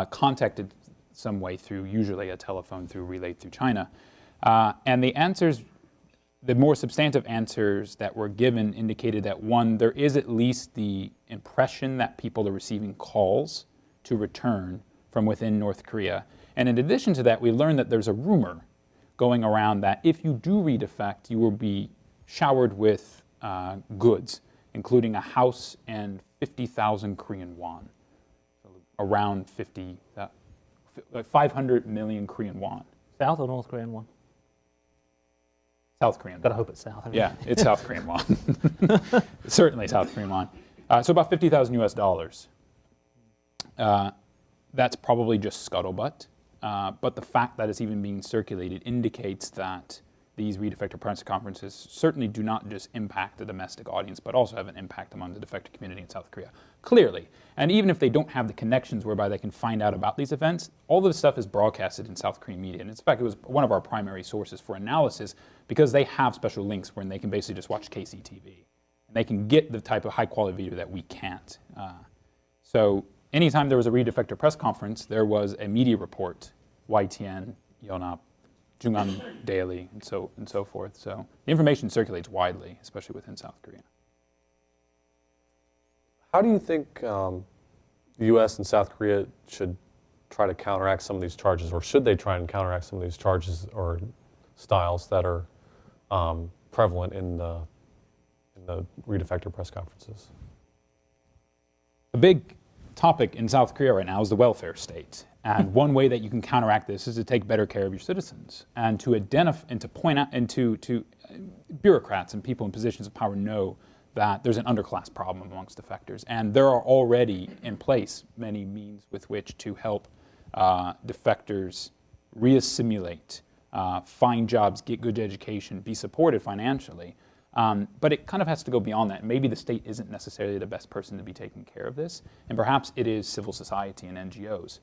contacted some way through, usually a telephone relayed through China. And the answers, the more substantive answers that were given indicated that, one, there is at least the impression that people are receiving calls to return from within North Korea. And in addition to that, we learned that there's a rumor going around that if you do re-defect, you will be showered with goods, including a house and 50,000 Korean won, so around 500 million Korean won. South or North Korean one? South Korean. Gotta hope it's South. Yeah, it's South Korean won. Certainly South Korean won. So about 50,000 US dollars. That's probably just scuttlebutt, but the fact that it's even being circulated indicates that these re-defector press conferences certainly do not just impact the domestic audience, but also have an impact among the defector community in South Korea, clearly. And even if they don't have the connections whereby they can find out about these events, all of this stuff is broadcasted in South Korean media. And in fact, it was one of our primary sources for analysis, because they have special links where they can basically just watch KCTV. And they can get the type of high-quality video that we can't. So anytime there was a re-defector press conference, there was a media report, YTN, Yonhap, Jungan Daily, and so forth. So the information circulates widely, especially within South Korea. How do you think the U.S. and South Korea should try to counteract some of these charges, or should they try and counteract some of these charges or styles that are prevalent in the re-defector press conferences? A big topic in South Korea right now is the welfare state. And one way that you can counteract this is to take better care of your citizens, and to identify and to point out, and to bureaucrats and people in positions of power know that there's an underclass problem amongst defectors. And there are already in place many means with which to help defectors reassimilate, find jobs, get good education, be supported financially. But it kind of has to go beyond that. Maybe the state isn't necessarily the best person to be taking care of this, and perhaps it is civil society and NGOs.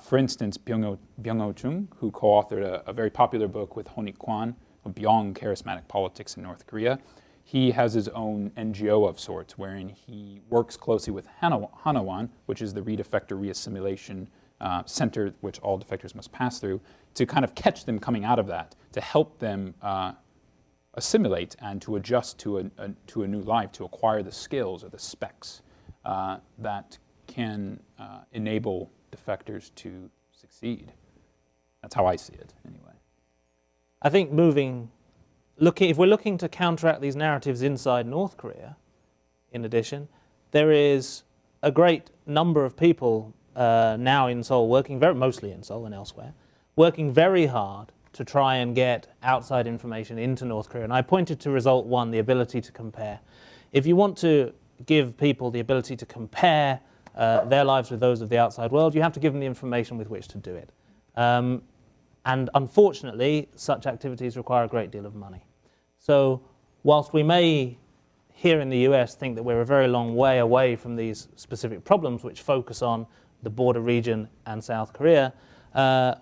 For instance, Byung-ho Chung, who co-authored a very popular book with Honik Kwan, Beyond Charismatic Politics in North Korea, he has his own NGO of sorts, wherein he works closely with Hanawan, which is the re-defector reassimilation center which all defectors must pass through, to kind of catch them coming out of that, to help them assimilate and to adjust to a new life, to acquire the skills or the specs that can enable defectors to succeed. That's how I see it, anyway. I think if we're looking to counteract these narratives inside North Korea, in addition, there is a great number of people now in Seoul, mostly in Seoul and elsewhere, working very hard to try and get outside information into North Korea. And I pointed to result one, the ability to compare. If you want to give people the ability to compare their lives with those of the outside world, you have to give them the information with which to do it. And unfortunately, such activities require a great deal of money. So whilst we may here in the US think that we're a very long way away from these specific problems which focus on the border region and South Korea,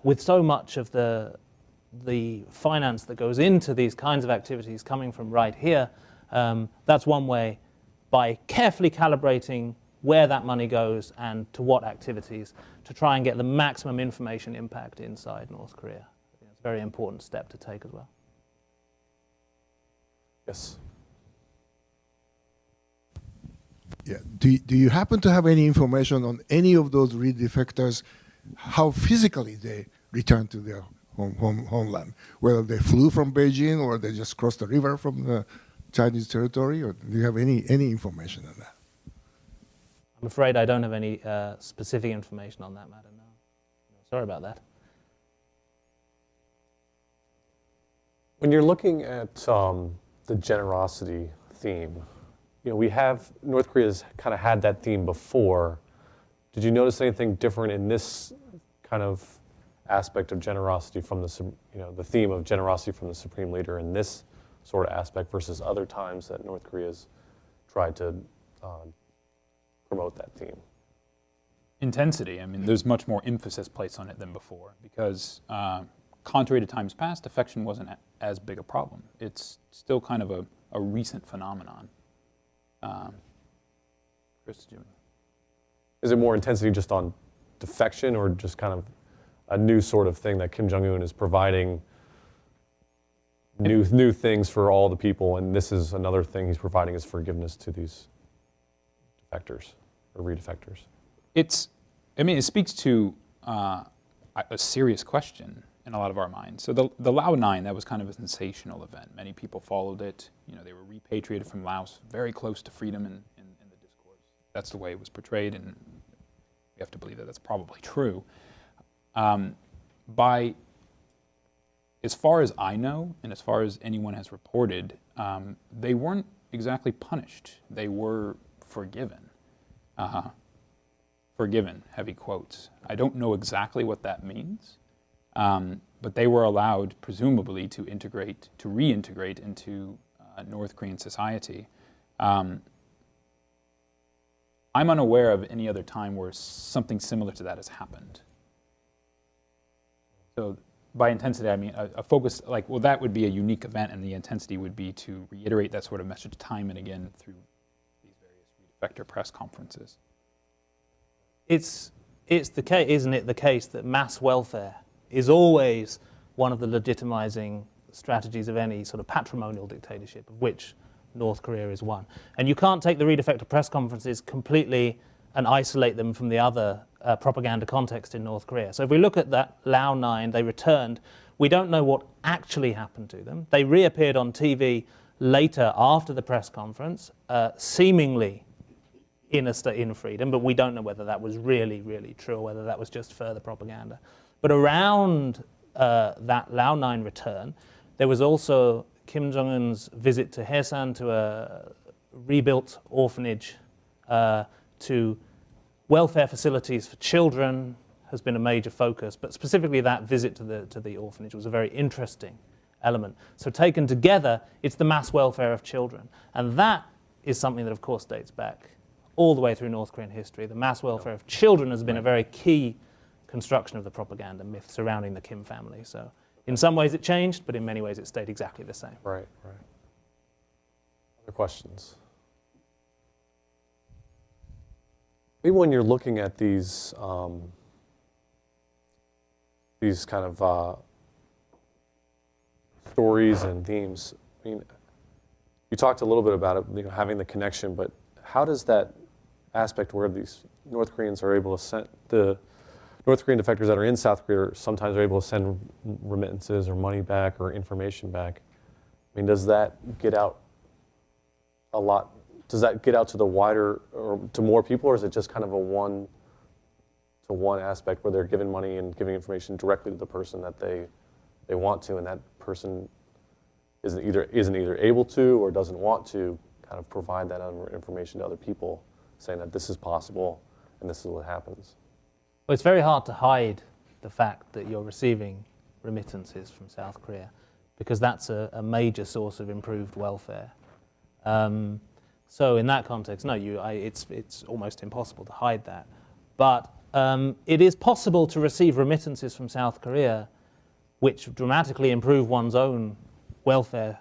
with so much of the finance that goes into these kinds of activities coming from right here, that's one way, by carefully calibrating where that money goes and to what activities, to try and get the maximum information impact inside North Korea. I think that's a very important step to take as well. Yes. Yeah. Do you happen to have any information on any of those re-defectors, how physically they returned to their homeland? Whether they flew from Beijing or they just crossed the river from the Chinese territory? Or do you have any information on that? I'm afraid I don't have any specific information on that matter now. Sorry about that. When you're looking at the generosity theme, we have, North Korea's kind of had that theme before. Did you notice anything different in this kind of aspect of generosity from the theme of generosity from the supreme leader in this sort of aspect versus other times that North Korea's tried to promote that theme? Intensity. I mean, there's much more emphasis placed on it than before because, contrary to times past, defection wasn't as big a problem. It's still kind of a recent phenomenon. Chris, do you? Is it more intensity just on defection or just kind of a new sort of thing that Kim Jong-un is providing new things for all the people, and this is another thing he's providing is forgiveness to these defectors or re-defectors? It speaks to a serious question in a lot of our minds. So the Lao 9, that was kind of a sensational event. Many people followed it. They were repatriated from Laos, very close to freedom in the discourse. That's the way it was portrayed, and we have to believe that that's probably true. As far as I know, and as far as anyone has reported, they weren't exactly punished. They were forgiven. Forgiven, heavy quotes. I don't know exactly what that means, but they were allowed, presumably, to reintegrate into North Korean society. I'm unaware of any other time where something similar to that has happened. So by intensity, I mean a focus, that would be a unique event, and the intensity would be to reiterate that sort of message time and again through these various Re-Defector press conferences. It's the case, isn't it, the case that mass welfare is always one of the legitimizing strategies of any sort of patrimonial dictatorship, of which North Korea is one. And you can't take the Re-Defector press conferences completely and isolate them from the other propaganda context in North Korea. So if we look at that Lao 9, they returned. We don't know what actually happened to them. They reappeared on TV later after the press conference, seemingly in freedom, but we don't know whether that was really, really true or whether that was just further propaganda. But around that Lao 9 return, there was also Kim Jong-un's visit to Haesan, to a rebuilt orphanage, to welfare facilities for children has been a major focus, but specifically that visit to the orphanage was a very interesting element. So taken together, it's the mass welfare of children. And that is something that, of course, dates back all the way through North Korean history. The mass welfare of children has been a very key construction of the propaganda myth surrounding the Kim family. So in some ways it changed, but in many ways it stayed exactly the same. Right. Other questions? Maybe when you're looking at these kind of stories and themes, I mean, you talked a little bit about it, having the connection, but how does that aspect where these North Koreans are able to send, the North Korean defectors that are in South Korea sometimes are able to send remittances or money back or information back? I mean, does that get out a lot? Does that get out to the wider, or to more people, or is it just kind of a one-to-one aspect where they're giving money and giving information directly to the person that they want to, and that person isn't either able to or doesn't want to kind of provide that information to other people, saying that this is possible and this is what happens? Well, it's very hard to hide the fact that you're receiving remittances from South Korea, because that's a major source of improved welfare. So in that context, no, it's almost impossible to hide that. But it is possible to receive remittances from South Korea which dramatically improve one's own welfare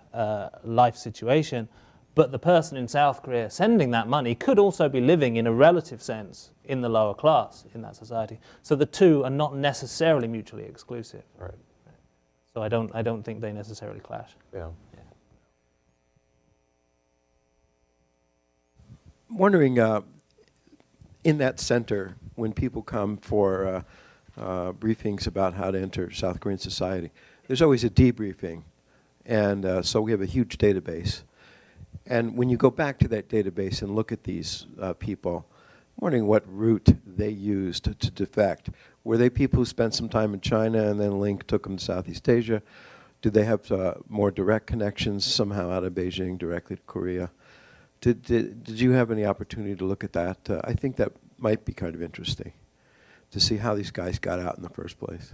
life situation, but the person in South Korea sending that money could also be living in a relative sense in the lower class in that society. So the two are not necessarily mutually exclusive. Right. So I don't think they necessarily clash. Yeah. Wondering, in that center, when people come for briefings about how to enter South Korean society, there's always a debriefing, and so we have a huge database. And when you go back to that database and look at these people, wondering what route they used to defect. Were they people who spent some time in China and then Link took them to Southeast Asia? Did they have more direct connections somehow out of Beijing directly to Korea? Did you have any opportunity to look at that? I think that might be kind of interesting to see how these guys got out in the first place.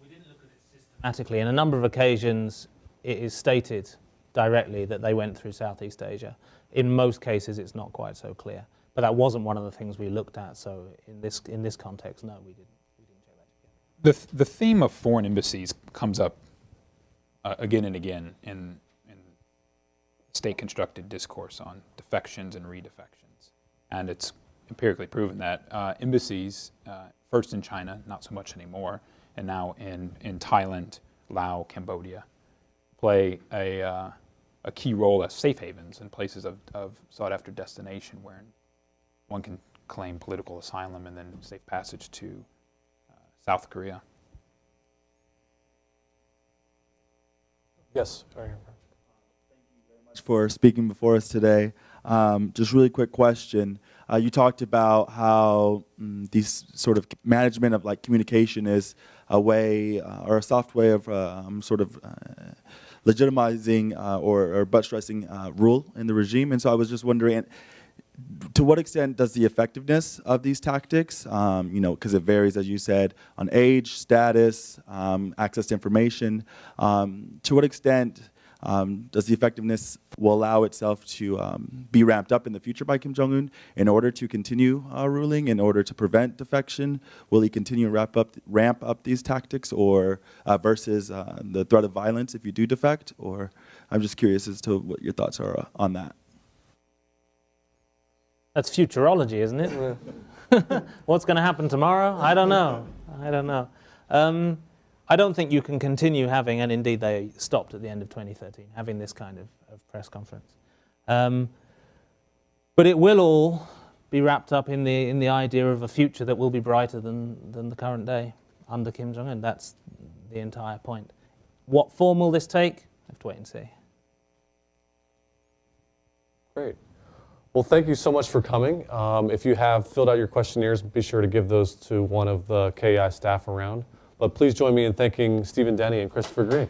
We didn't look at it systematically. In a number of occasions, it is stated directly that they went through Southeast Asia. In most cases, it's not quite so clear. But that wasn't one of the things we looked at. So in this context, no, we didn't check that together. The theme of foreign embassies comes up again and again in state-constructed discourse on defections and redefections. And it's empirically proven that embassies, first in China, not so much anymore, and now in Thailand, Laos, Cambodia, play a key role as safe havens and places of sought-after destination where one can claim political asylum and then safe passage to South Korea. Yes. Sorry. For speaking before us today. Just really quick question. You talked about how these sort of management of like communication is a way or a soft way of sort of legitimizing or butt stressing rule in the regime. And so I was just wondering, to what extent does the effectiveness of these tactics, because it varies, as you said, on age, status, access to information, to what extent does the effectiveness will allow itself to be ramped up in the future by Kim Jong-un in order to continue ruling, in order to prevent defection? Will he continue to ramp up these tactics, or versus the threat of violence if you do defect? Or I'm just curious as to what your thoughts are on that. That's futurology, isn't it? What's going to happen tomorrow? I don't know. I don't think you can continue having, and indeed they stopped at the end of 2013, having this kind of press conference. But it will all be wrapped up in the idea of a future that will be brighter than the current day under Kim Jong-un. That's the entire point. What form will this take? I have to wait and see. Great. Well, thank you so much for coming. If you have filled out your questionnaires, be sure to give those to one of the KEI staff around. But please join me in thanking Stephen Denny and Christopher Green.